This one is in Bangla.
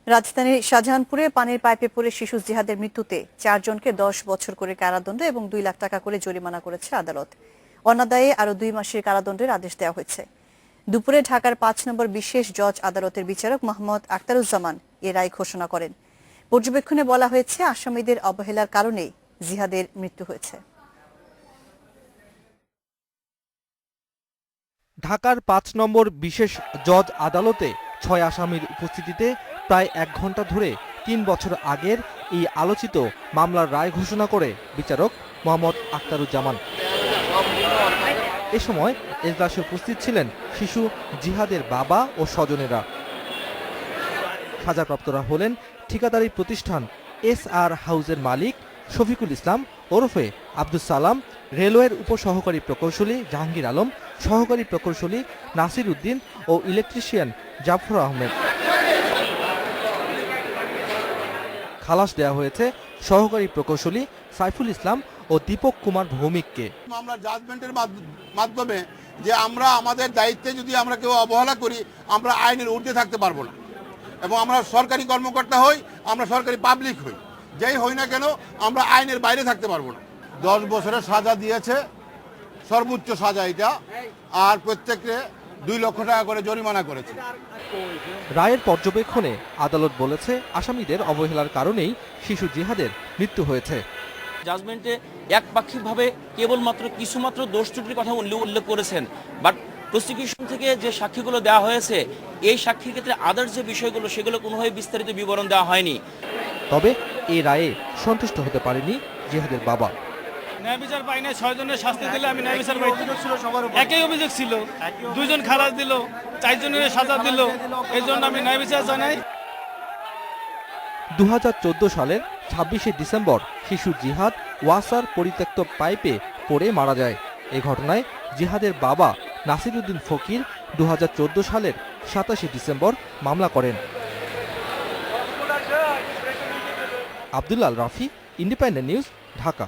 রাজধানীর শাহজাহানপুরে পানির পাইপে পড়ে শিশু জিহাদের মৃত্যুতে 4 জনকে 10 বছর করে কারাদণ্ড এবং 2 লাখ টাকা করে জরিমানা করেছে আদালত। অনাদায়ে আরও 2 মাসের কারাদণ্ডের আদেশ দেওয়া হয়েছে। দুপুরে ঢাকার 5 নম্বর বিশেষ জজ আদালতের বিচারক মোহাম্মদ আখতারুজ্জামান এ রায় ঘোষণা করেন। পর্যবেক্ষণে বলা হয়েছে, আসামিদের অবহেলার কারণেই জিহাদের মৃত্যু হয়েছে। ঢাকার 5 নম্বর বিশেষ জজ আদালতে 6 আসামির উপস্থিতিতে প্রায় 1 ঘণ্টা ধরে 3 বছর আগের এই আলোচিত মামলার রায় ঘোষণা করে বিচারক মোহাম্মদ আখতারুজ্জামান। এ সময় এজলাসে উপস্থিত ছিলেন শিশু জিহাদের বাবা ও স্বজনেরা। সাজাপ্রাপ্তরা হলেন ঠিকাদারি প্রতিষ্ঠান SR হাউজের মালিক শফিকুল ইসলাম ওরফে আব্দুস সালাম, রেলওয়ের উপসহকারী প্রকৌশলী জাহাঙ্গীর আলম, সহকারী প্রকৌশলী নাসির উদ্দিন ও ইলেকট্রিশিয়ান জাফর আহমেদ। খালাস দেওয়া হয়েছে সহকারী প্রকৌশলী সাইফুল ইসলাম ও দীপক কুমার ভৌমিককে। আমরা জাজমেন্টের মাধ্যমে যে আমরা আমাদের দায়িত্বে যদি আমরা কেউ অবহেলা করি, আমরা আইনের ঊর্ধ্বে থাকতে পারবো না, এবং আমরা সরকারি কর্মকর্তা হই, আমরা সরকারি পাবলিক হই, যেই হই না কেন আমরা আইনের বাইরে থাকতে পারবো না। 10 বছরের সাজা দিয়েছে, সর্বোচ্চ সাজা এটা, আর প্রত্যেককে 2 লক্ষ টাকা করে জরিমানা করেছে। রায়ের পর্যবেক্ষণে আদালত বলেছে, আসামিদের অবহেলার কারণেই শিশু জিহাদের মৃত্যু হয়েছে। জাজমেন্টে একপাক্ষিকভাবে কেবলমাত্র কিছুমাত্র দোষ ত্রুটির কথা উল্লেখ করেছেন, বাট প্রসিকিউশন থেকে যে সাক্ষীগুলো দেওয়া হয়েছে, এই সাক্ষীর ক্ষেত্রে আদার্স যে বিষয়গুলো সেগুলো কোনোভাবে বিস্তারিত বিবরণ দেওয়া হয়নি। তবে এই রায়ে সন্তুষ্ট হতে পারেনি জিহাদের বাবা। ন্যায় বিচার পাই না, 6 জনের শাস্তি দিলে আমি ন্যায় বিচার পাই। একই অভিযোগ ছিল, 2 জন খালাস দিল, 4 জনের সাজা দিল, এই জন্য আমি ন্যায় বিচার জানাই। 2014 সালের 26শে ডিসেম্বর শিশু জিহাদ ওয়াসার পরিত্যক্ত পাইপে পড়ে মারা যায়। এ ঘটনায় জিহাদের বাবা নাসির উদ্দিন ফকির 2014 সালের 27শে ডিসেম্বর মামলা করেন। Abdullah Rafi, independent news, Dhaka.